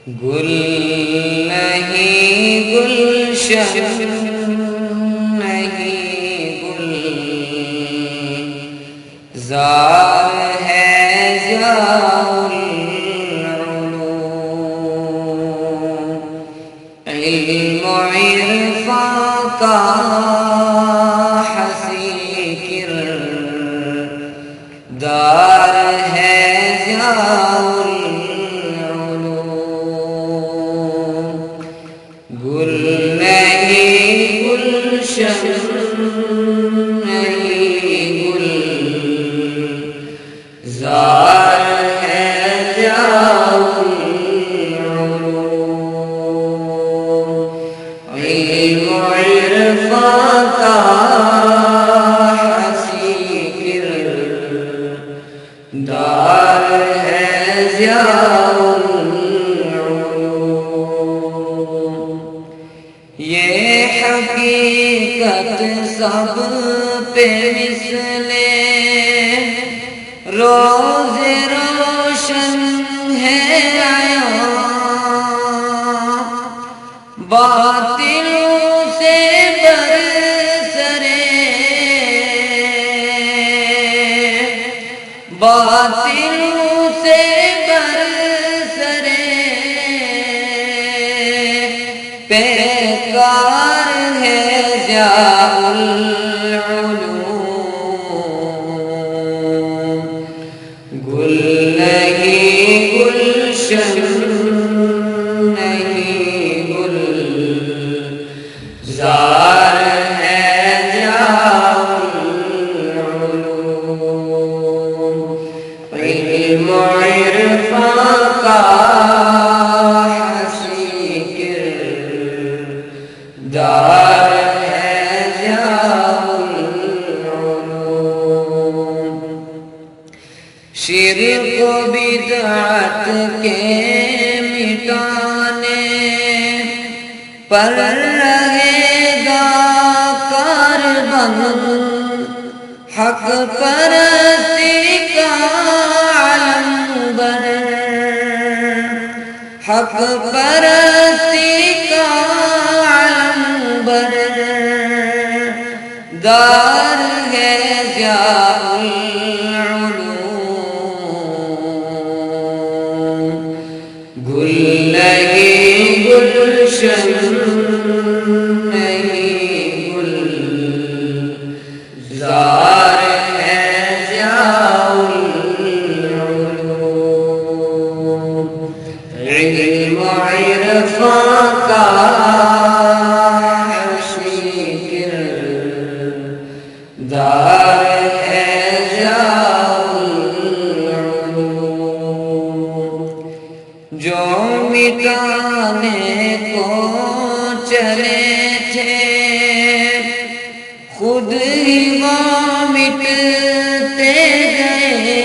گل نہیں گلشن نہیں گل زار ہے ضیاء العلوم علم و عرفان کا حسین کردار ہے ضیاء گل نہیں گلشن نہیں گل زار ہے ضیاء العلوم علم و عرفان کا حسین کردار ہے ضیاء یہ حقیقت سب پہ مثل روز روشن ہے عیاں باطلوں سے برسرے باطلوں سے برسرے پیکار ہے ضیاء العلوم گل نہیں گلشن نہیں گل زار ہے ضیاء العلوم علم و عرفان کا دار ہے ضیاء العلوم شرک و بدعت کے مٹانے پر رہے گا کاربن حق پرستی کا علم بر حق پرستی کا دار ہے ضیاء العلوم گل نہیں گلشن نہیں گل زار ہے ضیاء العلوم علم و عرفان کا دار ہے ضیاء العلوم جو مٹانے کو چلے تھے خود ہی وہ مٹتے گئے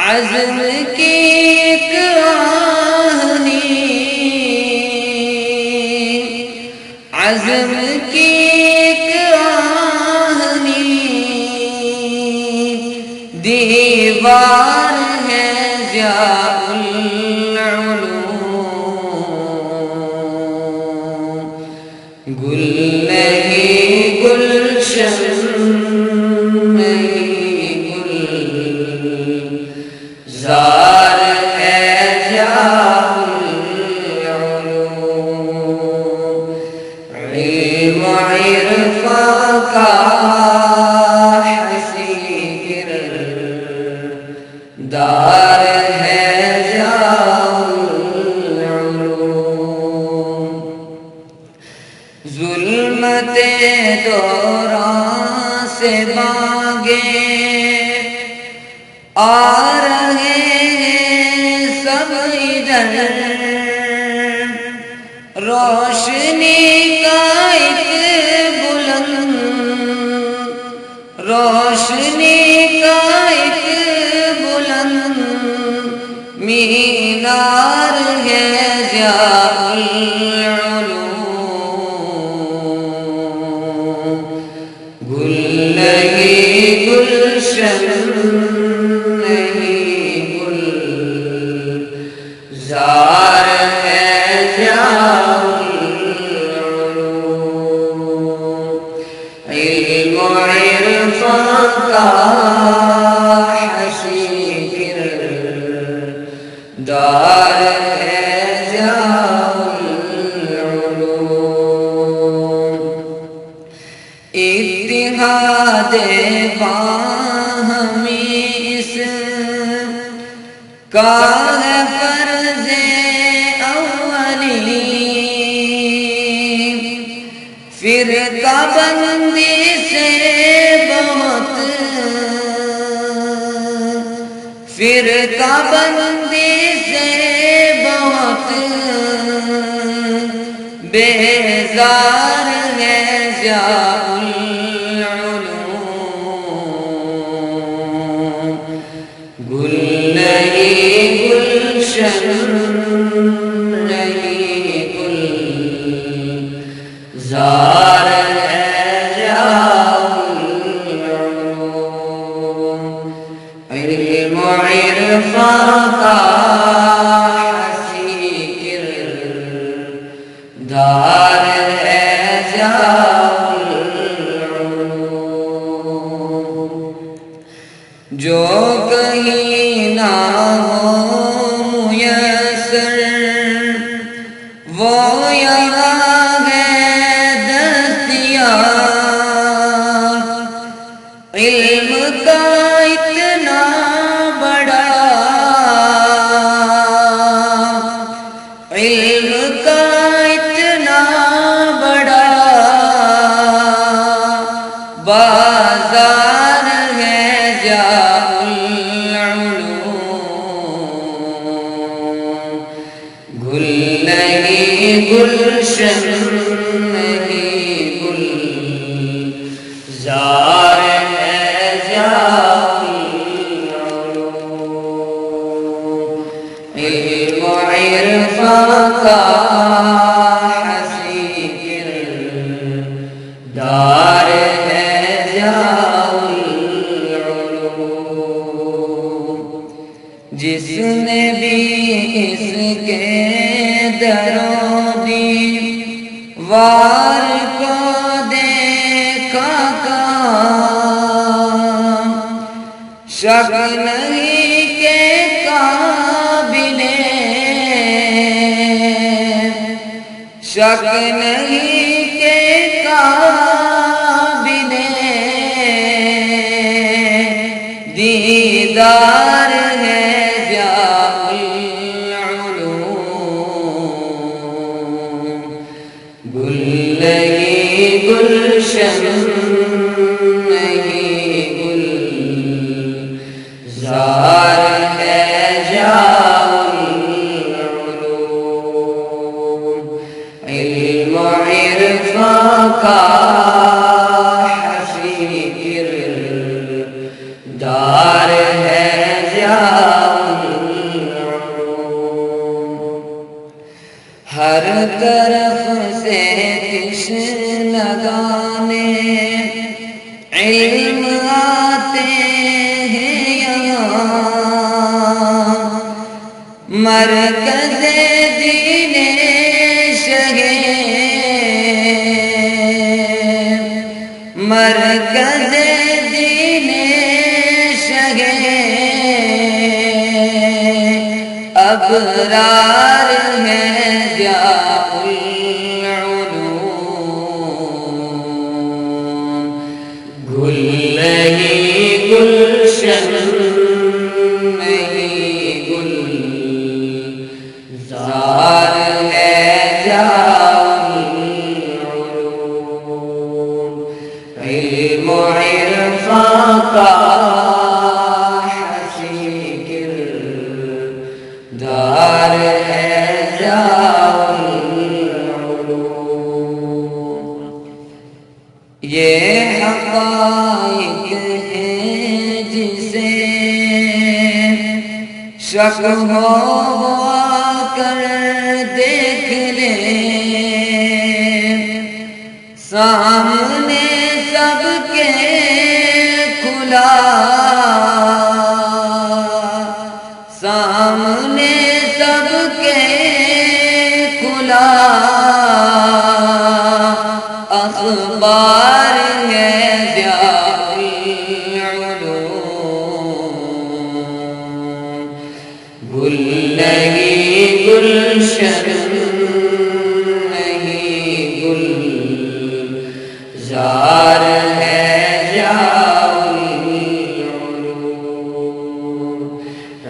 عزم کی کہانی عزم کی دیوار ہے ضیاء العلوم گل نہیں گلشن نہیں گل زار ہے ضیاء العلوم علم و عرفان کا دار ہے ضیاء العلوم ظلمت دوران سے بھاگے آ رہے ہیں سب ادھر روشنی کا ایک بلند روشنی کا ایک مینار ہے ضیاء العلوم گل نہیں گلشن نہیں گل زار ہے ضیاء العلوم، علم و عرفان کا حسین کردار ہے ضیاء العلوم، اتحاد باہمی اس کا ہے فرض اولی، فرقہ بندی سے بہت، فرقہ بندی سے بہت بیزار ہے ضیاء العلوم، گل نہیں گلشن نہیں گلزار ہے ضیاء العلوم، علم و عرفان کا حسین کردار ہے ضیاء العلوم، جو کہیں نہ ہو میسر وہ یہاں ہے دستیاب، علم کا اتنا بڑا، علم کا اتنا بڑا بازار ہے ضیاء العلوم، گل نہیں گلشن نہیں گلزار ہے ضیاء العلوم، علم و عرفان کا حسین کردار ہے ضیاء العلوم، جس نے بھی اس کے دروں دیوار کو دیکھا کام، شک نہیں کہ قابل، شک نہیں کہ قابل دیدار ہے ضیاء العلوم، گل نہیں گلشن نہیں گلزار ہے ضیاء العلوم، علم و عرفان کا حسین کردار ہے ضیاء العلوم، ہر طرف سے تشنگان علم آتے ہیں یہاں، مرکز دین شہ، مرکز دین شہ ابرار ہے ضیاء العلوم، گل نہیں گلشن نہیں گلزار ہے ضیاء العلوم، علم و عرفان کا حسین کردار ہے ضیاء العلوم، یہ حقائق ہیں جسے شک ہو کر دیکھ لے، سامنے سب کے کھلا، سامنے سب کے نہیں گلشن نہیں گلزار ہے جاؤ العلوم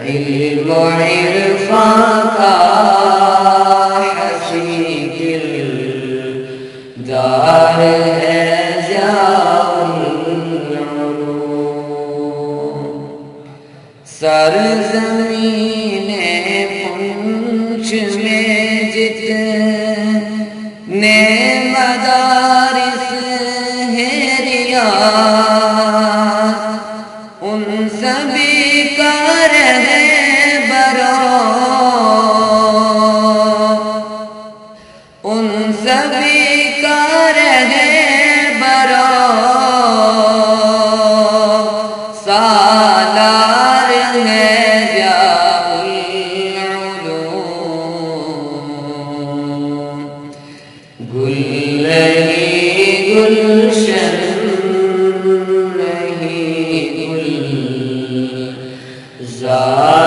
علم و عرفان کا حسین کردار ہے جاؤ العلوم سرزمین پنچ میں جتنے مدارس ہیں ریاض ان سبھی کا رہبرو ان سبھی کا رہبرو سالار ہے جاؤ العلوم گل نہیں گلشن نہیں گلزار